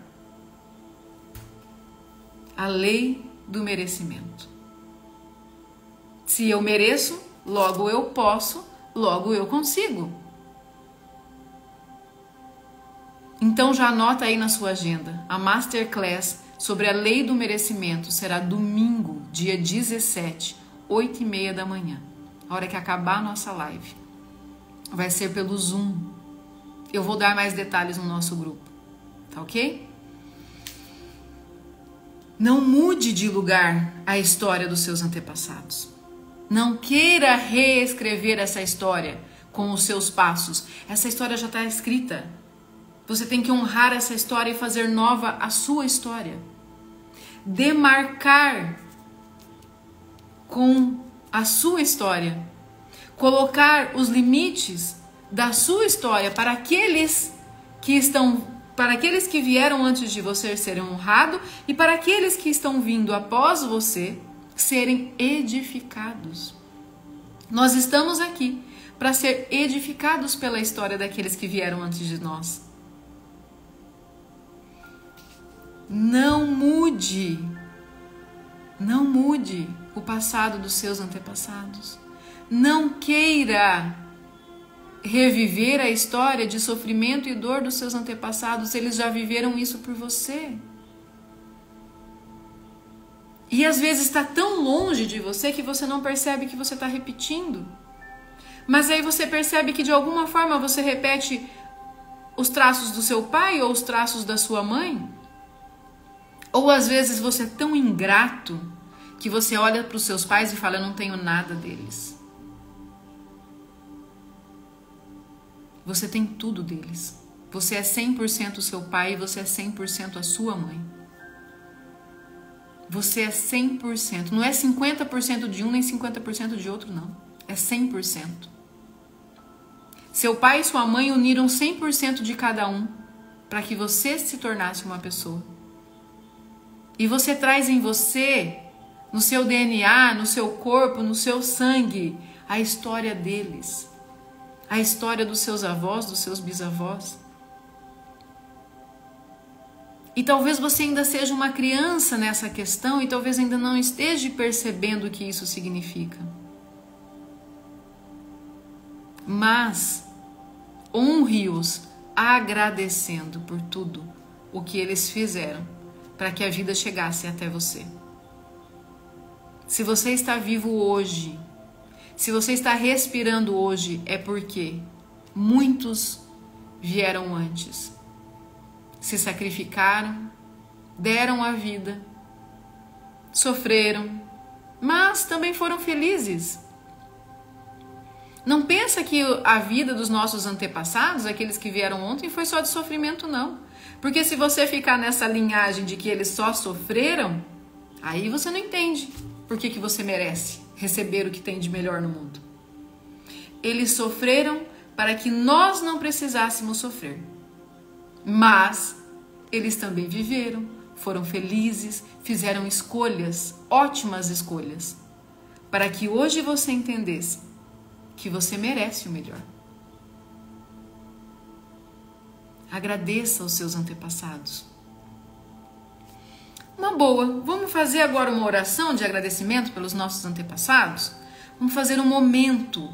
A lei do merecimento. Se eu mereço, logo eu posso, logo eu consigo. Então já anota aí na sua agenda. A Masterclass sobre a lei do merecimento será domingo, dia 17, 8h30 da manhã. A hora que acabar a nossa live. Vai ser pelo Zoom. Eu vou dar mais detalhes no nosso grupo. Tá ok? Não mude de lugar a história dos seus antepassados. Não queira reescrever essa história com os seus passos. Essa história já está escrita. Você tem que honrar essa história e fazer nova a sua história. Demarcar com a sua história. Colocar os limites da sua história para aqueles que vieram antes de você serem honrados e para aqueles que estão vindo após você serem edificados. Nós estamos aqui para ser edificados pela história daqueles que vieram antes de nós. Não mude o passado dos seus antepassados. Não queira reviver a história de sofrimento e dor dos seus antepassados. Eles já viveram isso por você. E às vezes está tão longe de você que você não percebe que você está repetindo. Mas aí você percebe que de alguma forma você repete os traços do seu pai ou os traços da sua mãe. Ou às vezes você é tão ingrato que você olha para os seus pais e fala: eu não tenho nada deles. Você tem tudo deles. Você é 100% o seu pai e você é 100% a sua mãe. Você é 100%. Não é 50% de um nem 50% de outro, não. É 100%. Seu pai e sua mãe uniram 100% de cada um para que você se tornasse uma pessoa. E você traz em você, no seu DNA, no seu corpo, no seu sangue, a história deles. A história dos seus avós, dos seus bisavós. E talvez você ainda seja uma criança nessa questão e talvez ainda não esteja percebendo o que isso significa. Mas honre-os agradecendo por tudo o que eles fizeram para que a vida chegasse até você. Se você está vivo hoje, se você está respirando hoje, é porque muitos vieram antes. Se sacrificaram, deram a vida, sofreram, mas também foram felizes. Não pensa que a vida dos nossos antepassados, aqueles que vieram ontem, foi só de sofrimento, não. Porque se você ficar nessa linhagem de que eles só sofreram, aí você não entende por que você merece receber o que tem de melhor no mundo. Eles sofreram para que nós não precisássemos sofrer. Mas eles também viveram, foram felizes, fizeram escolhas, ótimas escolhas, para que hoje você entendesse que você merece o melhor. Agradeça aos seus antepassados. Uma boa, vamos fazer agora uma oração de agradecimento pelos nossos antepassados? Vamos fazer um momento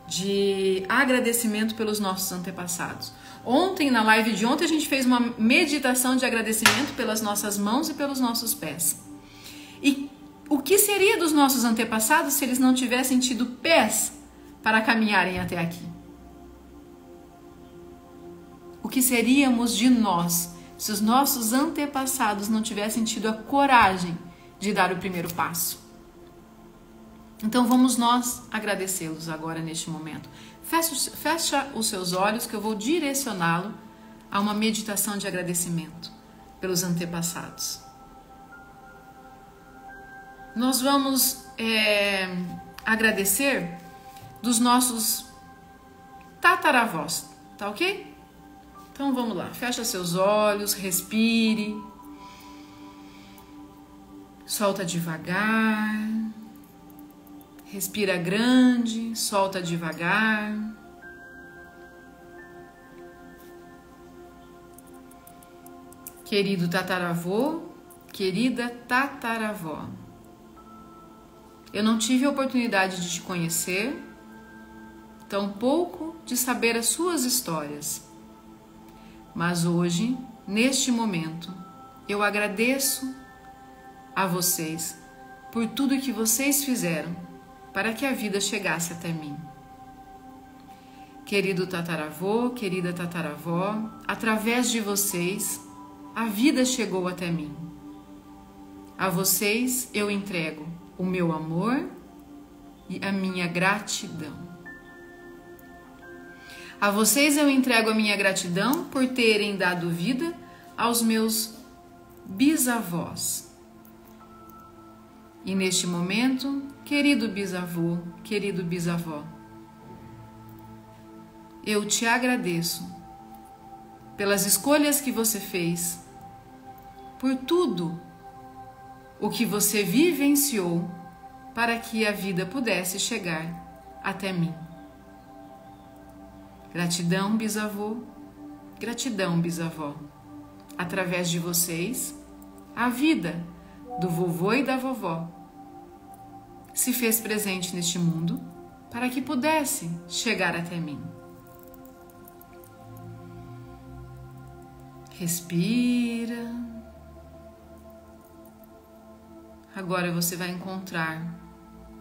de agradecimento pelos nossos antepassados. Ontem, na live de ontem, a gente fez uma meditação de agradecimento pelas nossas mãos e pelos nossos pés. E o que seria dos nossos antepassados se eles não tivessem tido pés para caminharem até aqui? O que seríamos de nós se os nossos antepassados não tivessem tido a coragem de dar o primeiro passo? Então vamos nós agradecê-los agora neste momento. Fecha os seus olhos que eu vou direcioná-lo a uma meditação de agradecimento pelos antepassados. Nós vamos agradecer dos nossos tataravós, tá ok? Então vamos lá, fecha seus olhos, respire, solta devagar, respira grande, solta devagar. Querido tataravô, querida tataravó, eu não tive a oportunidade de te conhecer, tampouco de saber as suas histórias. Mas hoje, neste momento, eu agradeço a vocês por tudo que vocês fizeram para que a vida chegasse até mim. Querido tataravô, querida tataravó, através de vocês, a vida chegou até mim. A vocês eu entrego o meu amor e a minha gratidão. A vocês eu entrego a minha gratidão por terem dado vida aos meus bisavós. E neste momento, querido bisavô, querido bisavó, eu te agradeço pelas escolhas que você fez, por tudo o que você vivenciou para que a vida pudesse chegar até mim. Gratidão, bisavô, gratidão, bisavó. Através de vocês, a vida do vovô e da vovó se fez presente neste mundo para que pudesse chegar até mim. Respira. Agora você vai encontrar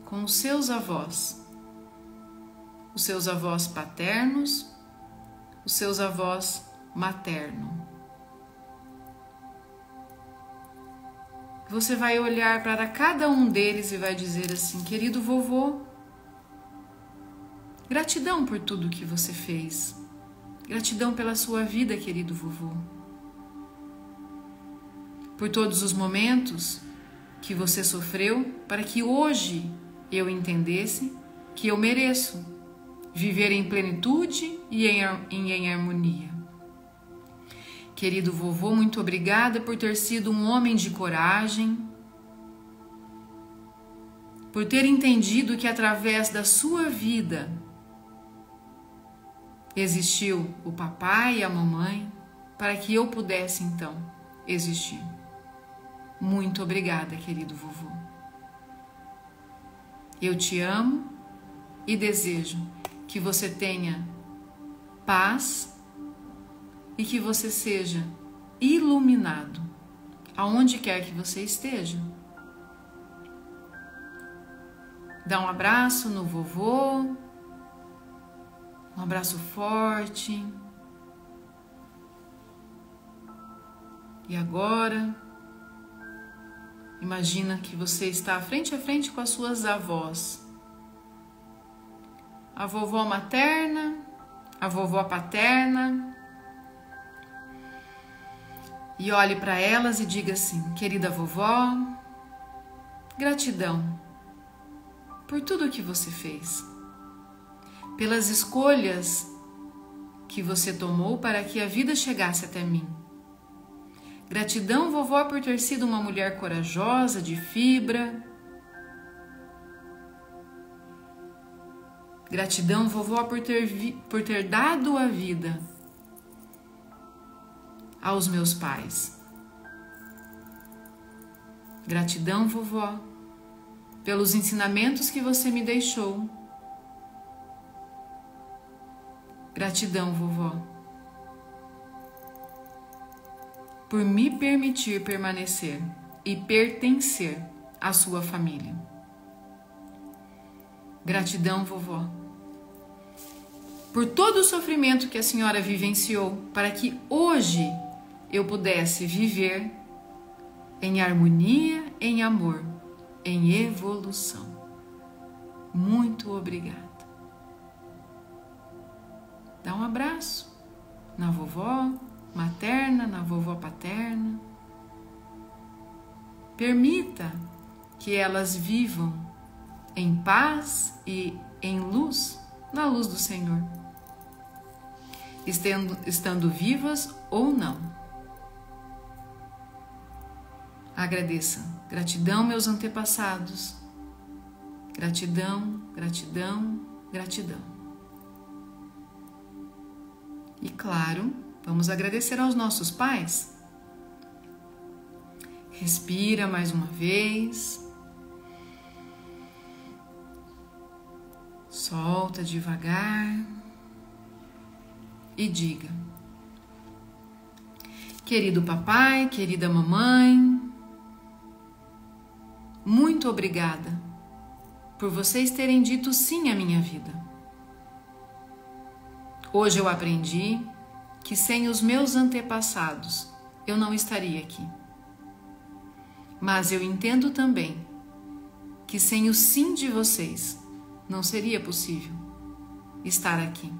com os seus avós paternos, os seus avós maternos. Você vai olhar para cada um deles e vai dizer assim: querido vovô, gratidão por tudo que você fez. Gratidão pela sua vida, querido vovô. Por todos os momentos que você sofreu para que hoje eu entendesse que eu mereço viver em plenitude e em harmonia. Querido vovô, muito obrigada por ter sido um homem de coragem, por ter entendido que através da sua vida existiu o papai e a mamãe para que eu pudesse então existir. Muito obrigada, querido vovô. Eu te amo e desejo que você tenha paz e que você seja iluminado aonde quer que você esteja. Dá um abraço no vovô, um abraço forte. E agora, imagina que você está frente a frente com as suas avós. A vovó materna, a vovó paterna. E olhe para elas e diga assim: querida vovó, gratidão por tudo o que você fez, pelas escolhas que você tomou para que a vida chegasse até mim. Gratidão, vovó, por ter sido uma mulher corajosa, de fibra. Gratidão, vovó, por ter dado a vida aos meus pais. Gratidão, vovó, pelos ensinamentos que você me deixou. Gratidão, vovó, por me permitir permanecer e pertencer à sua família. Gratidão, vovó, por todo o sofrimento que a senhora vivenciou para que hoje eu pudesse viver em harmonia, em amor, em evolução. Muito obrigada. Dá um abraço na vovó materna, na vovó paterna. Permita que elas vivam em paz e em luz, na luz do Senhor, estando vivas ou não. Agradeça. Gratidão, meus antepassados. Gratidão, gratidão, gratidão. E claro, vamos agradecer aos nossos pais. Respira mais uma vez. Solta devagar e diga: querido papai, querida mamãe, muito obrigada por vocês terem dito sim à minha vida. Hoje eu aprendi que sem os meus antepassados eu não estaria aqui. Mas eu entendo também que sem o sim de vocês não seria possível estar aqui.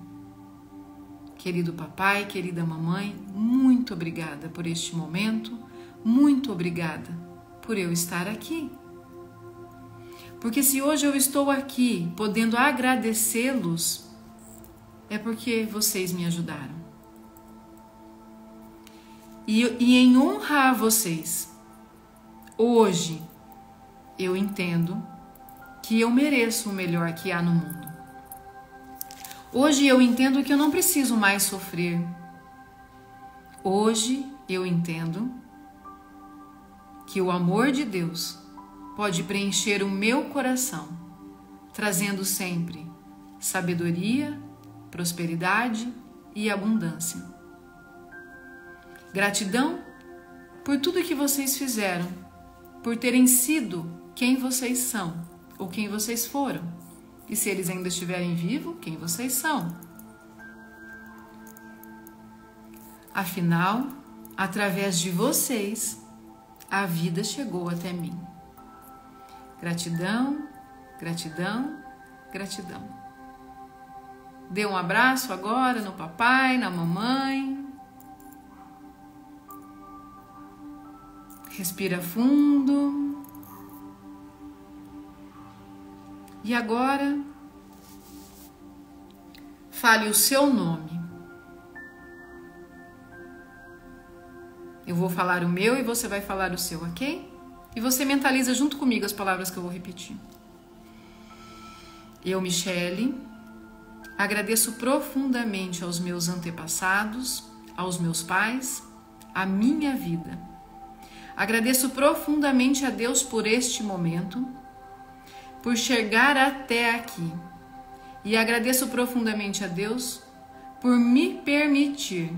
Querido papai, querida mamãe, muito obrigada por este momento, muito obrigada por eu estar aqui. Porque se hoje eu estou aqui podendo agradecê-los, é porque vocês me ajudaram. E em honrar vocês, hoje eu entendo que eu mereço o melhor que há no mundo. Hoje eu entendo que eu não preciso mais sofrer. Hoje eu entendo que o amor de Deus pode preencher o meu coração, trazendo sempre sabedoria, prosperidade e abundância. Gratidão por tudo que vocês fizeram, por terem sido quem vocês são ou quem vocês foram. E se eles ainda estiverem vivos, quem vocês são. Afinal, através de vocês, a vida chegou até mim. Gratidão, gratidão, gratidão. Dê um abraço agora no papai, na mamãe. Respira fundo. E agora, fale o seu nome. Eu vou falar o meu e você vai falar o seu, ok? E você mentaliza junto comigo as palavras que eu vou repetir. Eu, Michele, agradeço profundamente aos meus antepassados, aos meus pais, a minha vida. Agradeço profundamente a Deus por este momento, por chegar até aqui. E agradeço profundamente a Deus por me permitir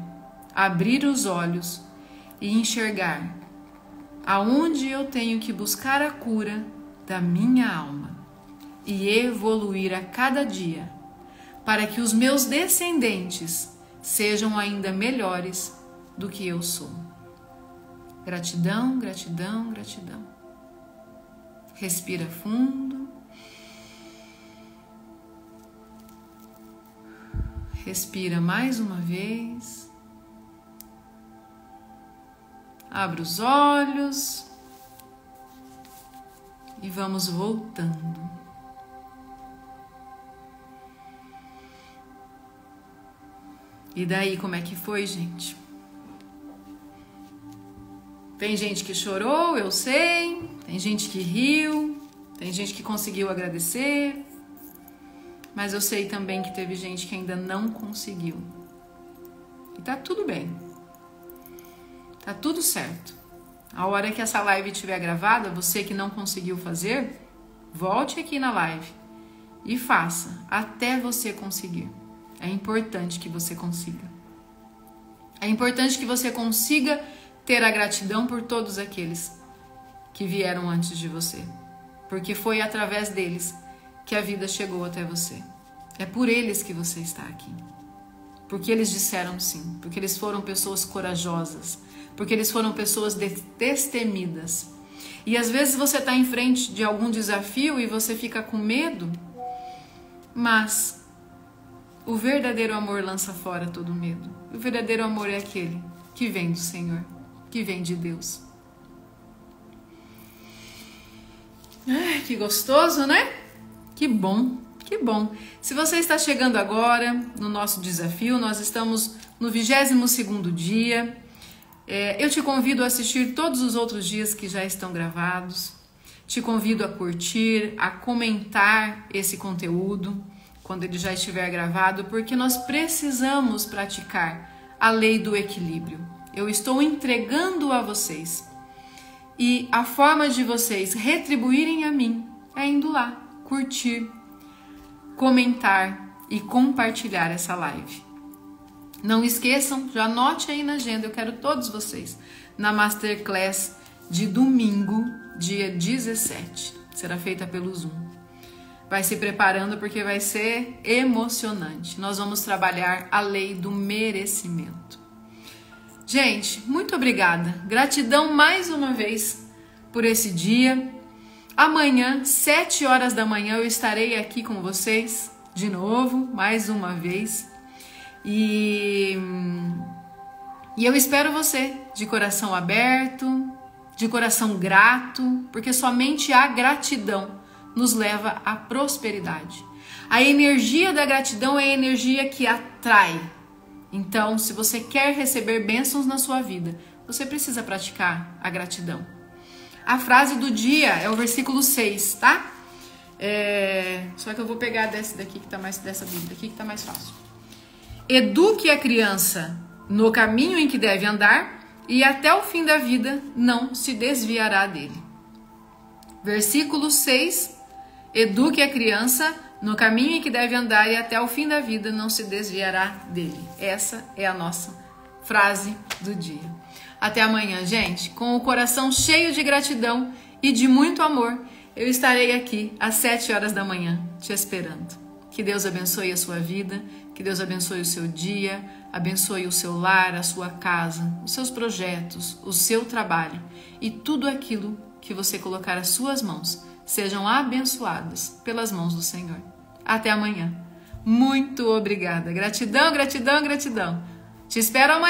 abrir os olhos e enxergar aonde eu tenho que buscar a cura da minha alma e evoluir a cada dia, para que os meus descendentes sejam ainda melhores do que eu sou. Gratidão, gratidão, gratidão. Respira fundo. Respira mais uma vez. Abre os olhos. E vamos voltando. E daí, como é que foi, gente? Tem gente que chorou, eu sei. Tem gente que riu. Tem gente que conseguiu agradecer. Mas eu sei também que teve gente que ainda não conseguiu. E tá tudo bem. Tá tudo certo. A hora que essa live estiver gravada, você que não conseguiu fazer, volte aqui na live e faça até você conseguir. É importante que você consiga. É importante que você consiga ter a gratidão por todos aqueles que vieram antes de você. Porque foi através deles que a vida chegou até você. É por eles que você está aqui. Porque eles disseram sim. Porque eles foram pessoas corajosas. Porque eles foram pessoas destemidas. E às vezes você está em frente de algum desafio e você fica com medo. Mas o verdadeiro amor lança fora todo medo. O verdadeiro amor é aquele que vem do Senhor. Que vem de Deus. Ai, que gostoso, né? Que bom, que bom. Se você está chegando agora no nosso desafio, nós estamos no 22º dia. Eu te convido a assistir todos os outros dias que já estão gravados. Te convido a curtir, a comentar esse conteúdo quando ele já estiver gravado, porque nós precisamos praticar a lei do equilíbrio. Eu estou entregando a vocês. E a forma de vocês retribuírem a mim é indo lá, curtir, comentar e compartilhar essa live. Não esqueçam, já anote aí na agenda, eu quero todos vocês na Masterclass de domingo, dia 17. Será feita pelo Zoom. Vai se preparando porque vai ser emocionante. Nós vamos trabalhar a lei do merecimento. Gente, muito obrigada. Gratidão mais uma vez por esse dia. Amanhã, 7 horas da manhã, eu estarei aqui com vocês de novo, mais uma vez. E eu espero você de coração aberto, de coração grato, porque somente a gratidão nos leva à prosperidade. A energia da gratidão é a energia que atrai. Então, se você quer receber bênçãos na sua vida, você precisa praticar a gratidão. A frase do dia é o versículo 6, tá? Só que eu vou pegar dessa Bíblia aqui que tá mais fácil. Eduque a criança no caminho em que deve andar e até o fim da vida não se desviará dele. Versículo 6. Eduque a criança no caminho em que deve andar e até o fim da vida não se desviará dele. Essa é a nossa frase do dia. Até amanhã, gente. Com o coração cheio de gratidão e de muito amor, eu estarei aqui às 7 horas da manhã te esperando. Que Deus abençoe a sua vida, que Deus abençoe o seu dia, abençoe o seu lar, a sua casa, os seus projetos, o seu trabalho e tudo aquilo que você colocar às suas mãos sejam abençoadas pelas mãos do Senhor. Até amanhã. Muito obrigada. Gratidão, gratidão, gratidão. Te espero amanhã.